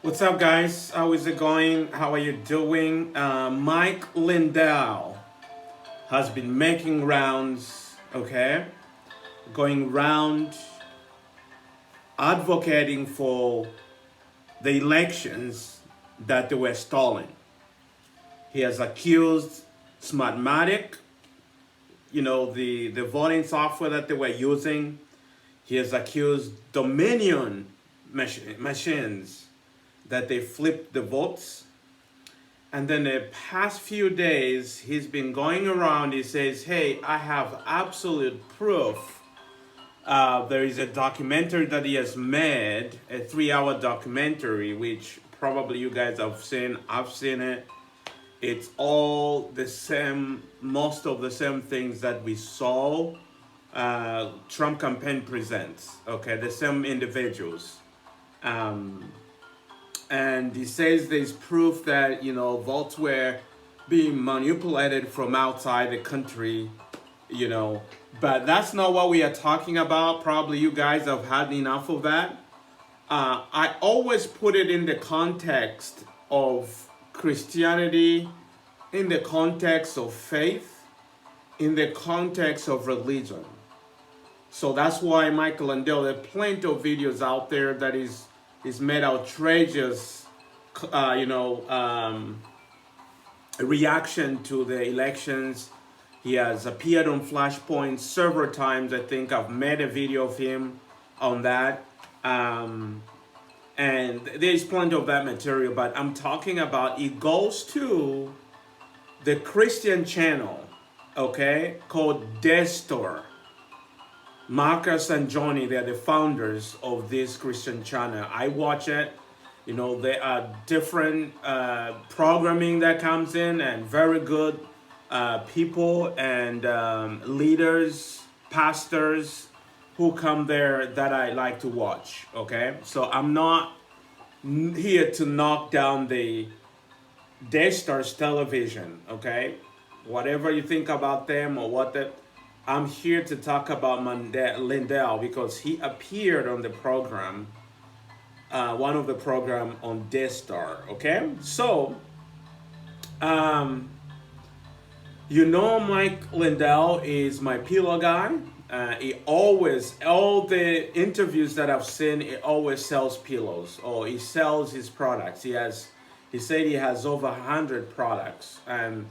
What's up, guys? How is it going? How are you doing? Mike Lindell has been making rounds, okay? Going round advocating for the elections that they were stolen. He has accused Smartmatic, the voting software that they were using. He has accused Dominion machines that they flipped the votes. And then the past few days, he's been going around. He says, hey, I have absolute proof. There is a documentary that he has made, a 3-hour documentary, which probably you guys have seen. I've seen it. It's all the same, most of the same things that we saw Trump campaign presents, okay? The same individuals. And he says there's proof that, votes were being manipulated from outside the country, But that's not what we are talking about. Probably you guys have had enough of that. I always put it in the context of Christianity, in the context of faith, in the context of religion. So that's why Michael Lindell, there are plenty of videos out there that is made outrageous, reaction to the elections. He has appeared on Flashpoint several times. I think I've made a video of him on that. And there's plenty of that material, but I'm talking about, it goes to the Christian channel, okay, called Destor. Marcus and Johnny, they're the founders of this Christian channel. I watch it. There are different programming that comes in, and very good people and leaders, pastors who come there that I like to watch, okay? So I'm not here to knock down the Daystar's television, okay? Whatever you think about them or what the... I'm here to talk about Lindell because he appeared on the program, one of the program on Daystar, okay? So, Mike Lindell is my pillow guy. He always, all the interviews that I've seen, he always sells pillows, or he sells his products. He said he has over 100 products, and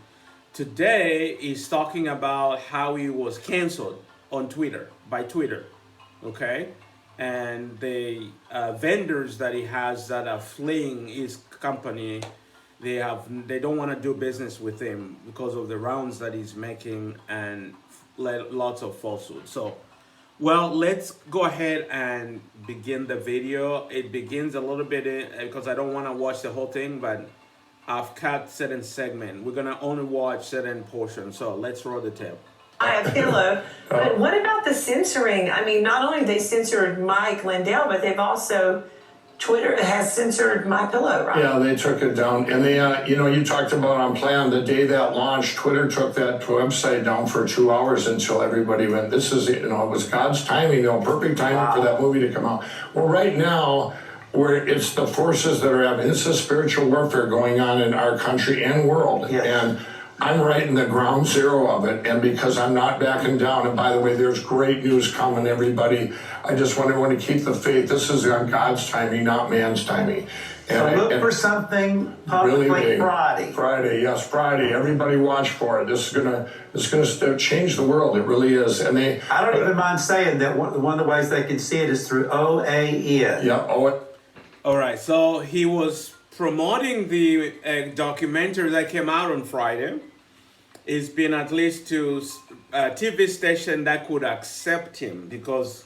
today he's talking about how he was canceled on Twitter, by Twitter, okay? And the vendors that he has that are fleeing his company, they don't want to do business with him because of the rounds that he's making and lots of falsehoods. So, well, let's go ahead and begin the video. It begins a little bit because I don't want to watch the whole thing, but I've cut certain segment. We're gonna only watch certain portions. So let's roll the tape. A pillow. But what about the censoring? I mean, not only they censored Mike Lindell, but they've also, Twitter has censored My Pillow, right? Yeah, they took it down. And they, you talked about Unplanned, the day that launched, Twitter took that website down for 2 hours until everybody went, this is, it was God's timing, perfect timing for that movie to come out. Well, right now, where it's the forces that are having, it's a spiritual warfare going on in our country and world. Yes. And I'm right in the ground zero of it, and because I'm not backing down, and by the way, there's great news coming, everybody. I just want everyone to keep the faith. This is on God's timing, not man's timing. And so look for something publicly really Friday. Friday. Everybody watch for it. This is gonna change the world. It really is. And I don't even mind saying that one of the ways they can see it is through OAN. Yeah, All right, so he was promoting the documentary that came out on Friday. It's been at least to a TV station that could accept him, because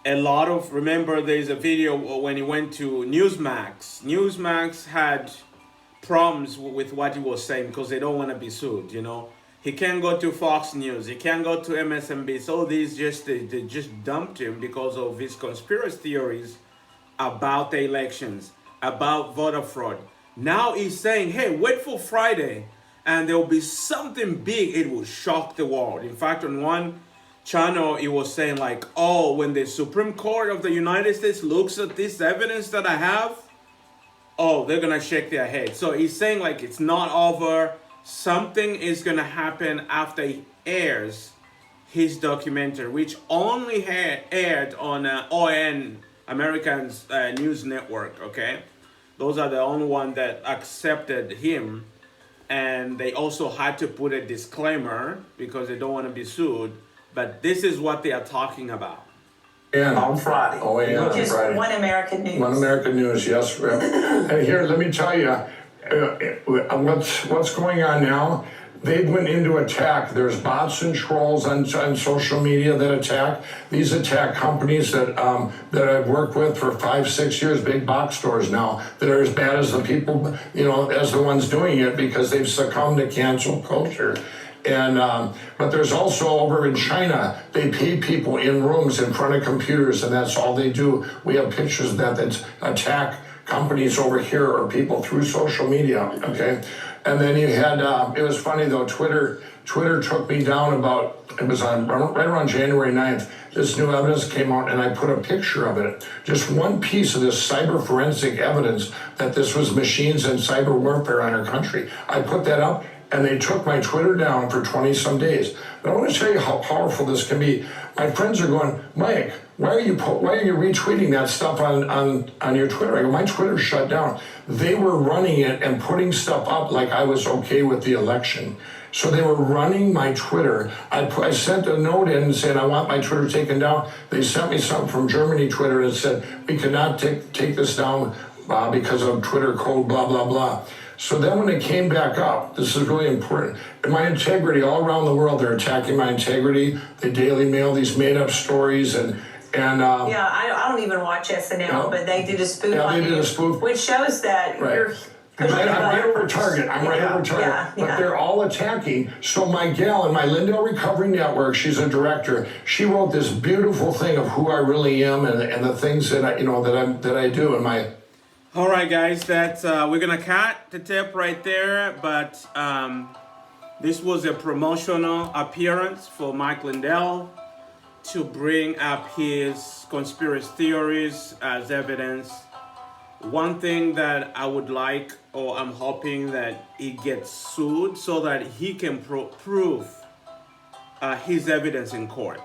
remember there's a video when he went to Newsmax. Newsmax had problems with what he was saying because they don't want to be sued, He can't go to Fox News, he can't go to MSNBC. So they just dumped him because of his conspiracy theories about the elections, about voter fraud. Now he's saying, hey, wait for Friday and there will be something big. It will shock the world. In fact, on one channel, he was saying like, oh, when the Supreme Court of the United States looks at this evidence that I have, oh, they're gonna shake their head. So he's saying like it's not over. Something is gonna happen after he airs his documentary, which only had aired on ON, American's news network. Okay, those are the only one that accepted him, and they also had to put a disclaimer because they don't want to be sued. But this is what they are talking about. And On Friday. Oh, yeah, Which is Friday. One American News. One American News, yes. And here, let me tell you, what's going on now. They went into attack. There's bots and trolls on social media that attack. These attack companies that I've worked with for 5-6 years, big box stores now, that are as bad as the people, as the ones doing it because they've succumbed to cancel culture. And but there's also over in China, they pay people in rooms in front of computers, and that's all they do. We have pictures of that attack companies over here or people through social media. Okay, and then you had it was funny though. Twitter took me down it was on right around January 9th. This new evidence came out, and I put a picture of it. Just one piece of this cyber forensic evidence that this was machines and cyber warfare on our country. I put that up. And they took my Twitter down for 20-some days. But I want to tell you how powerful this can be. My friends are going, Mike, why are you retweeting that stuff on your Twitter? I go, my Twitter's shut down. They were running it and putting stuff up like I was okay with the election. So they were running my Twitter. I sent a note in saying I want my Twitter taken down. They sent me something from Germany Twitter that said we cannot take this down because of Twitter code, blah, blah, blah. So then when it came back up, this is really important, and my integrity all around the world, they're attacking my integrity. The Daily Mail, these made up stories and yeah, I don't even watch SNL, but they did a spoof on they did you, a spoof. which shows that you're I'm right over target. But they're all attacking. So my gal in my Lindell Recovery Network, she's a director. She wrote this beautiful thing of who I really am and the things that I do in my. All right, guys, that's we're gonna cut the tape right there. But this was a promotional appearance for Mike Lindell to bring up his conspiracy theories as evidence. One thing that I would like, or I'm hoping that he gets sued so that he can prove his evidence in court.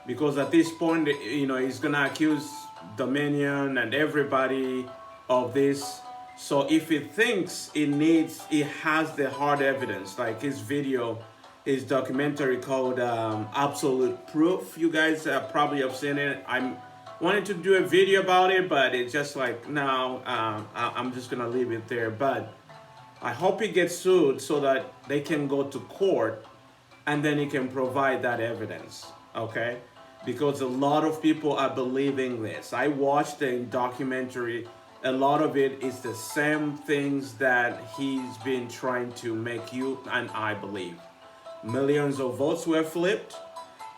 Because at this point, he's gonna accuse Dominion and everybody of this. So if he thinks he has the hard evidence, like his video, his documentary called Absolute Proof. You guys probably have seen it. I wanted to do a video about it, but it's just like, no, I'm just gonna leave it there. But I hope he gets sued so that they can go to court and then he can provide that evidence, okay? Because a lot of people are believing this. I watched the documentary. A lot of it is the same things that he's been trying to make you and I believe. Millions of votes were flipped.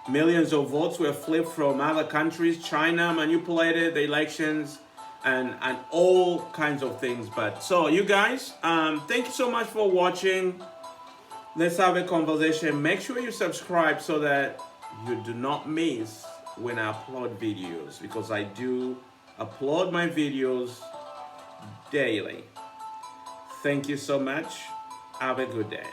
Millions of votes were flipped from other countries. China manipulated the elections and all kinds of things. But so you guys, thank you so much for watching. Let's have a conversation. Make sure you subscribe so that you do not miss when I upload videos, because I do upload my videos daily. Thank you so much. Have a good day.